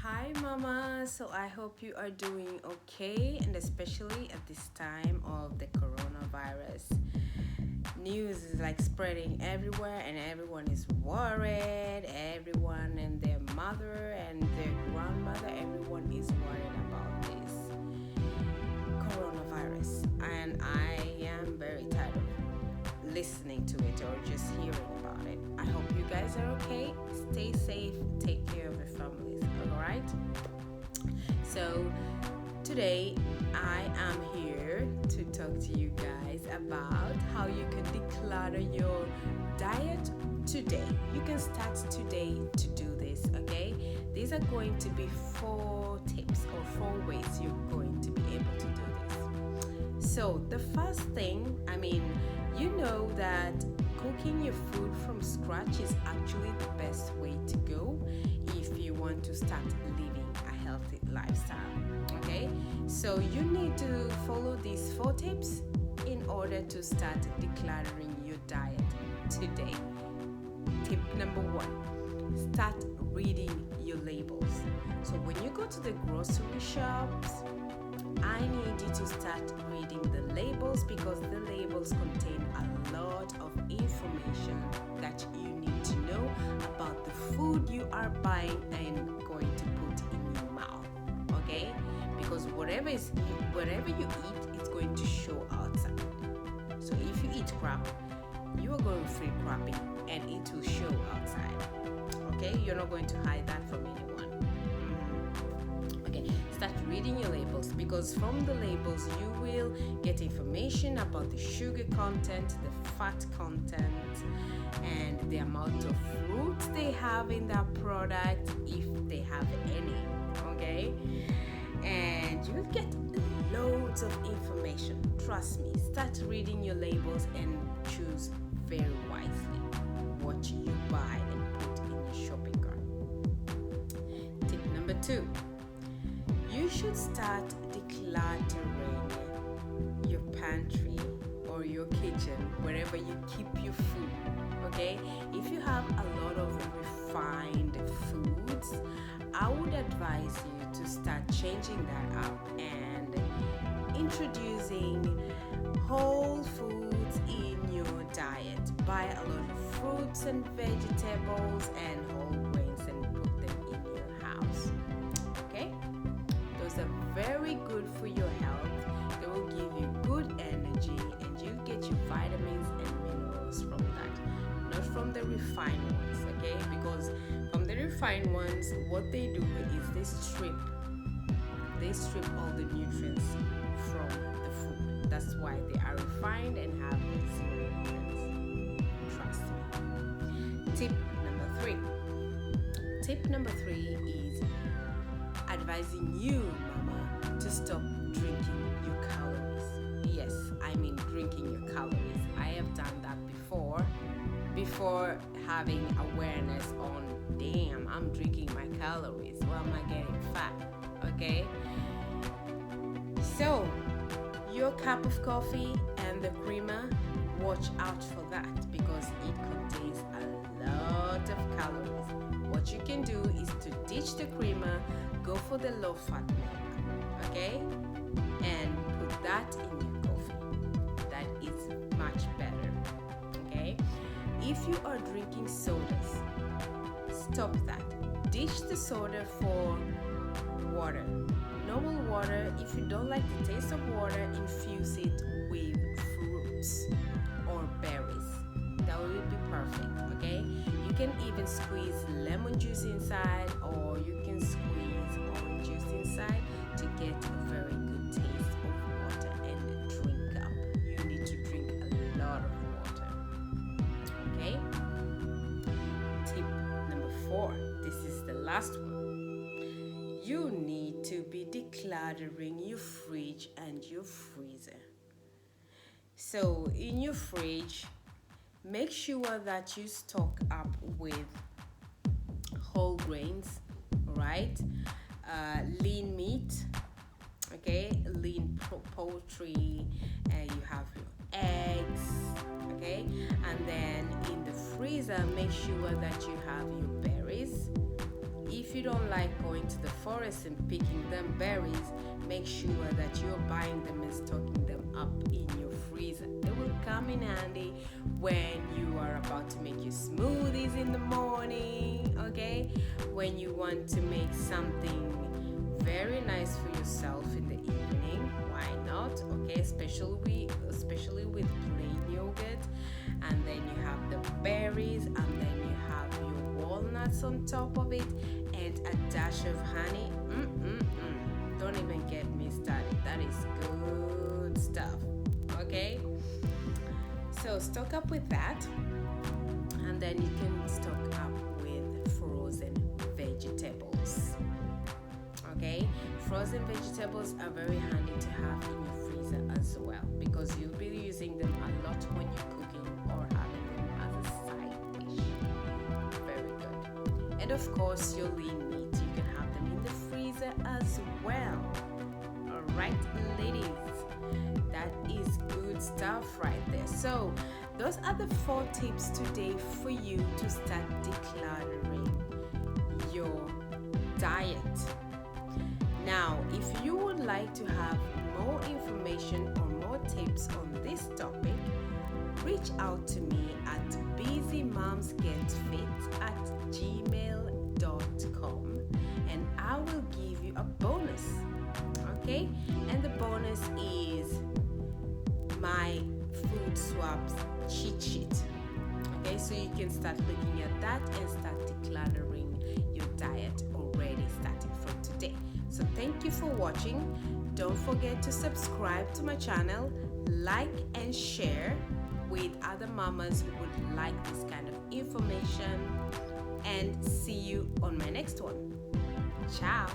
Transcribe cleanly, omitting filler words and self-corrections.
Hi, Mama. So I hope you are doing okay, and especially at this time of the coronavirus. News is like spreading everywhere, and everyone is worried. Everyone and their mother and their grandmother, everyone is worried about this coronavirus. And I am very tired of listening to it or just hearing about it. I hope you guys are okay. Stay safe, take care of your families, alright? So, today I am here to talk to you guys about how you can declutter your diet today. You can start today to do this, okay? These are going to be 4 tips or 4 ways you're going to be able to do this. So, the first thing, you know that cooking your food from scratch is actually the best way to go if you want to start living a healthy lifestyle. Okay, so you need to follow these 4 tips in order to start decluttering your diet today. Tip number 1, start reading your labels. So when you go to the grocery shops, I need you to start reading the labels because the labels contain a lot of information that you need to know about the food you are buying and going to put in your mouth. Okay? Because whatever you eat, it's going to show outside. So if you eat crap, you are going to feel crappy and it will show outside. Okay? You're not going to hide that from anyone. Okay, start reading your labels because from the labels you will get information about the sugar content, the fat content, and the amount of fruits they have in that product, if they have any. Okay, and you will get loads of information. Trust me, start reading your labels and choose very wisely what you buy and put in your shopping cart. Tip number 2, you should start decluttering your pantry or your kitchen, wherever you keep your food, okay? If you have a lot of refined foods, I would advise you to start changing that up and introducing whole foods in your diet. Buy a lot of fruits and vegetables and whole grains and put them in your house, okay? Those are very good for your health. They will give you good energy and you'll get your vitamins and minerals from that, not from the refined ones, okay? Because from the refined ones, what they do is they strip all the nutrients from the food. That's why they are refined and have zero nutrients. Trust me. Tip number 3 is advising you, Mama, to stop drinking your calories. Yes, I mean drinking your calories. I have done that before having awareness on, damn, I'm drinking my calories. Why am I getting fat? Okay? So, your cup of coffee and the creamer, watch out for that because it contains a lot of calories. What you can do is to ditch the creamer, go for the low-fat milk, okay? And put that in your coffee. That is much better, okay? If you are drinking sodas, stop that. Ditch the soda for water. Normal water. If you don't like the taste of water, infuse it with fruits or berries. That will be perfect, okay? You can even squeeze lemon juice inside or you can squeeze orange juice inside to get a very good taste of water and drink up. You need to drink a lot of water, okay? Tip number 4. This is the last one. You need to be decluttering your fridge and your freezer. So in your fridge, make sure that you stock up with whole grains, right? Lean meat, okay? Lean poultry, and you have your eggs, okay? And then in the freezer, make sure that you have your berries. if you don't like going to the forest and picking them berries, make sure that you're buying them and stocking them up in your freezer. They will come in handy when you are about to make your smoothies in the morning, okay? When you want to make something very nice for yourself in the evening, why not? Okay, especially with plain yogurt, and then you have the berries, and then you have your walnuts on top of it, and a dash of honey. Don't even get me started. That is good stuff. Okay, so stock up with that, and then you can stock up with frozen vegetables. Okay, frozen vegetables are very handy to have in your freezer as well, because you'll be using them a lot when you're cooking or having them as a side dish. Very good. And of course, your lean meat, you can have them in the freezer as well. All right, ladies, that is good stuff right there. So those are the 4 tips today for you to start decluttering your diet. Now, if you would like to have more information or more tips on this topic, reach out to me at busymomsgetfit@gmail.com, and I will give you a bonus. Okay? And the bonus is my food swaps cheat sheet. Okay, so you can start looking at that and start decluttering your diet already starting from today. So thank you for watching. Don't forget to subscribe to my channel, like and share with other mamas who would like this kind of information, and see you on my next one. Ciao.